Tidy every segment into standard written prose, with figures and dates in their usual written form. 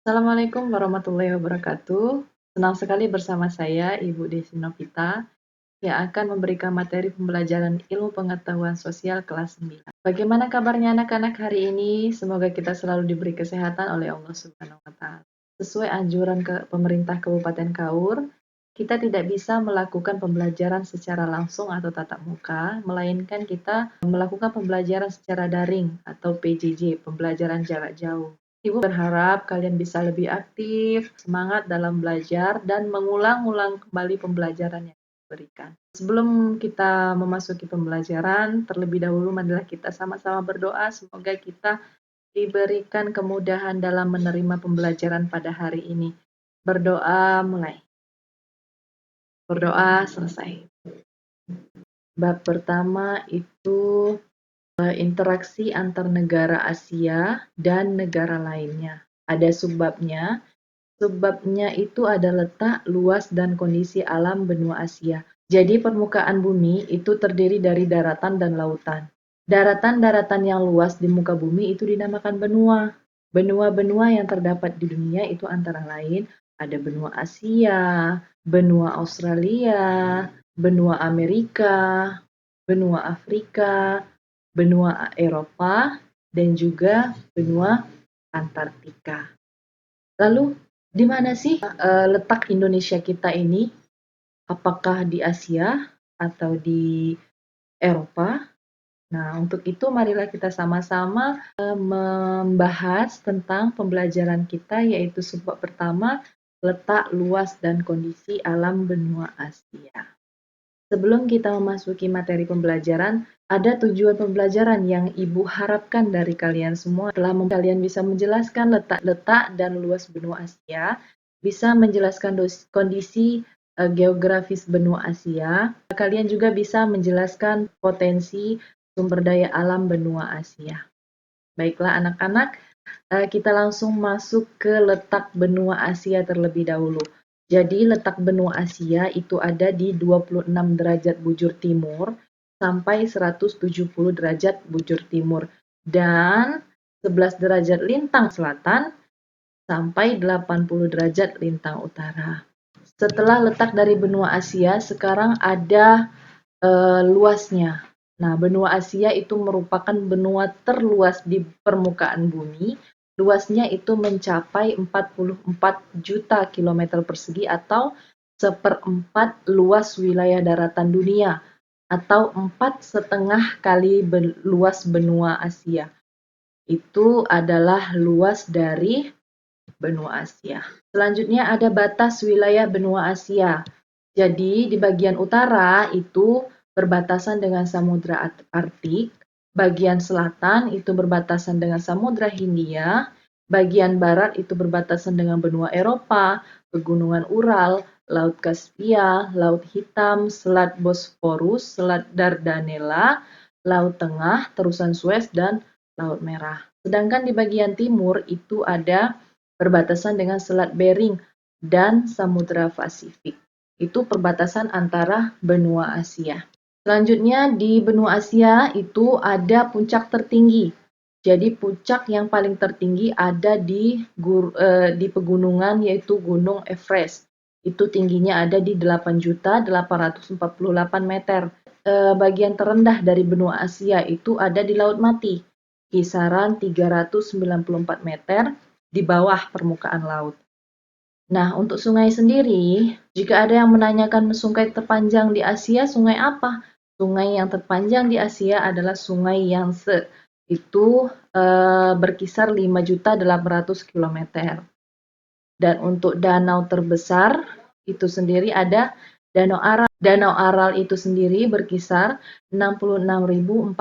Assalamualaikum warahmatullahi wabarakatuh. Senang sekali bersama saya, Ibu Desi Novita, yang akan memberikan materi pembelajaran ilmu pengetahuan sosial kelas 9. Bagaimana kabarnya anak-anak hari ini? Semoga kita selalu diberi kesehatan oleh Allah Subhanahu wa Ta'ala. Sesuai anjuran pemerintah Kabupaten Kaur, kita tidak bisa melakukan pembelajaran secara langsung atau tatap muka, melainkan kita melakukan pembelajaran secara daring atau PJJ, pembelajaran jarak jauh. Ibu berharap kalian bisa lebih aktif, semangat dalam belajar, dan mengulang-ulang kembali pembelajaran yang diberikan. Sebelum kita memasuki pembelajaran, terlebih dahulu marilah kita sama-sama berdoa semoga kita diberikan kemudahan dalam menerima pembelajaran pada hari ini. Berdoa mulai. Berdoa selesai. Bab pertama itu interaksi antar negara Asia dan negara lainnya. Ada subbabnya. Subbabnya itu ada letak, luas, dan kondisi alam benua Asia. Jadi permukaan bumi itu terdiri dari daratan dan lautan. Daratan-daratan yang luas di muka bumi itu dinamakan benua. Benua-benua yang terdapat di dunia itu antara lain ada benua Asia, benua Australia, benua Amerika, benua Afrika, benua Eropa, dan juga benua Antartika. Lalu, di mana sih letak Indonesia kita ini? Apakah di Asia atau di Eropa? Nah, untuk itu marilah kita sama-sama membahas tentang pembelajaran kita, yaitu subbab pertama, letak, luas, dan kondisi alam benua Asia. Sebelum kita memasuki materi pembelajaran, ada tujuan pembelajaran yang Ibu harapkan dari kalian semua. Setelah kalian bisa menjelaskan letak dan luas benua Asia, bisa menjelaskan kondisi geografis benua Asia, kalian juga bisa menjelaskan potensi sumber daya alam benua Asia. Baiklah anak-anak, kita langsung masuk ke letak benua Asia terlebih dahulu. Jadi letak benua Asia itu ada di 26 derajat bujur timur sampai 170 derajat bujur timur dan 11 derajat lintang selatan sampai 80 derajat lintang utara. Setelah letak dari benua Asia, sekarang ada luasnya. Nah, benua Asia itu merupakan benua terluas di permukaan bumi. Luasnya itu mencapai 44 juta kilometer persegi atau seperempat luas wilayah daratan dunia atau 4,5 kali luas benua Asia. Itu adalah luas dari benua Asia. Selanjutnya ada batas wilayah benua Asia. Jadi di bagian utara itu berbatasan dengan Samudra Arktik, bagian selatan itu berbatasan dengan Samudra Hindia, bagian barat itu berbatasan dengan benua Eropa, pegunungan Ural, Laut Kaspia, Laut Hitam, Selat Bosporus, Selat Dardanella, Laut Tengah, Terusan Suez, dan Laut Merah. Sedangkan di bagian timur itu ada berbatasan dengan Selat Bering dan Samudra Pasifik. Itu perbatasan antara benua Asia. Selanjutnya di benua Asia itu ada puncak tertinggi. Jadi puncak yang paling tertinggi ada di pegunungan yaitu Gunung Everest. Itu tingginya ada di 8.848 meter. Bagian terendah dari benua Asia itu ada di Laut Mati, kisaran 394 meter di bawah permukaan laut. Nah, untuk sungai sendiri, jika ada yang menanyakan sungai terpanjang di Asia, sungai apa? Sungai yang terpanjang di Asia adalah Sungai Yangtze. Itu berkisar 5.800 km. Dan untuk danau terbesar itu sendiri ada Danau Aral. Danau Aral itu sendiri berkisar 66.457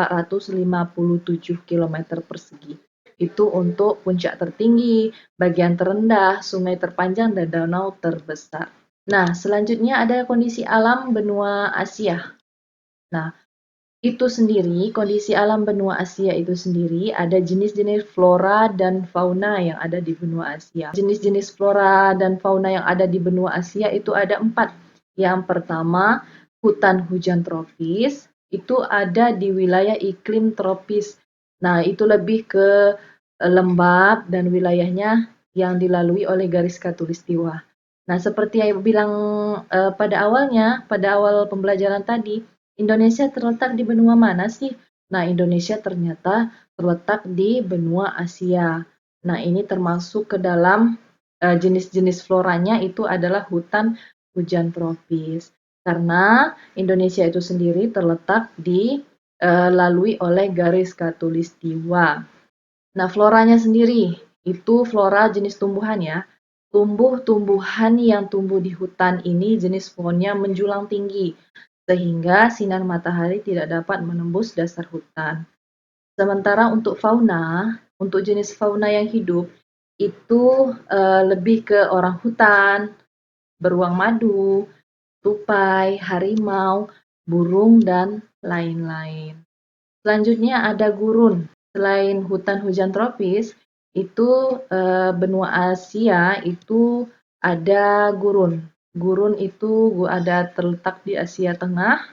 km persegi. Itu untuk puncak tertinggi, bagian terendah, sungai terpanjang, dan danau terbesar. Nah, selanjutnya ada kondisi alam benua Asia. Nah, itu sendiri, kondisi alam benua Asia itu sendiri ada jenis-jenis flora dan fauna yang ada di benua Asia. Jenis-jenis flora dan fauna yang ada di benua Asia itu ada 4. Yang pertama, hutan hujan tropis, itu ada di wilayah iklim tropis. Nah, itu lebih ke lembab dan wilayahnya yang dilalui oleh garis khatulistiwa. Nah, seperti yang Ibu bilang pada awal pembelajaran tadi, Indonesia terletak di benua mana sih? Nah, Indonesia ternyata terletak di benua Asia. Nah, ini termasuk ke dalam jenis-jenis floranya itu adalah hutan hujan tropis. Karena Indonesia itu sendiri terletak dilalui oleh garis khatulistiwa. Nah, floranya sendiri itu flora jenis tumbuhan ya. Tumbuh-tumbuhan yang tumbuh di hutan ini jenis pohonnya menjulang tinggi, sehingga sinar matahari tidak dapat menembus dasar hutan. Sementara untuk jenis fauna yang hidup, itu lebih ke orang hutan, beruang madu, tupai, harimau, burung, dan lain-lain. Selanjutnya ada gurun. Selain hutan hujan tropis, itu benua Asia itu ada gurun. Gurun itu ada terletak di Asia Tengah,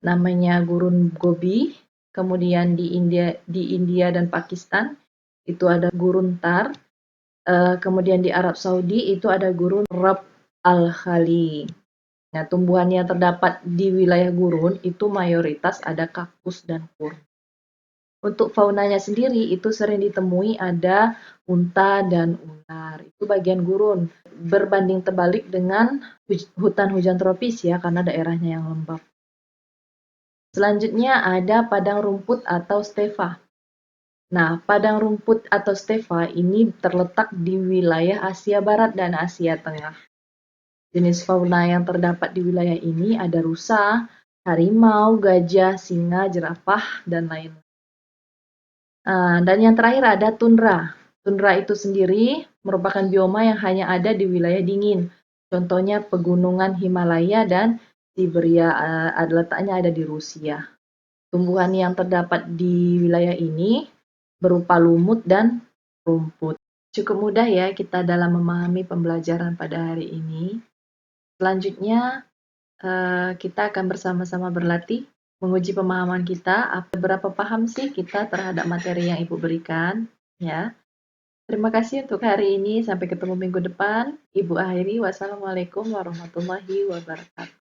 namanya gurun Gobi. Kemudian di India dan Pakistan itu ada gurun Thar. Kemudian di Arab Saudi itu ada gurun Rab al-Khali. Nah, tumbuhan yang terdapat di wilayah gurun itu mayoritas ada kaktus dan fir. Untuk faunanya sendiri itu sering ditemui ada unta dan ular. Itu bagian gurun. Berbanding terbalik dengan hutan hujan tropis ya, karena daerahnya yang lembab. Selanjutnya ada padang rumput atau stepa. Nah, padang rumput atau stepa ini terletak di wilayah Asia Barat dan Asia Tengah. Jenis fauna yang terdapat di wilayah ini ada rusa, harimau, gajah, singa, jerapah, dan lain. Dan yang terakhir ada tundra. Tundra itu sendiri merupakan bioma yang hanya ada di wilayah dingin. Contohnya pegunungan Himalaya dan Siberia, letaknya ada di Rusia. Tumbuhan yang terdapat di wilayah ini berupa lumut dan rumput. Cukup mudah ya kita dalam memahami pembelajaran pada hari ini. Selanjutnya, kita akan bersama-sama berlatih menguji pemahaman kita, berapa paham sih kita terhadap materi yang Ibu berikan, ya. Terima kasih untuk hari ini, sampai ketemu minggu depan. Ibu akhiri, wassalamualaikum warahmatullahi wabarakatuh.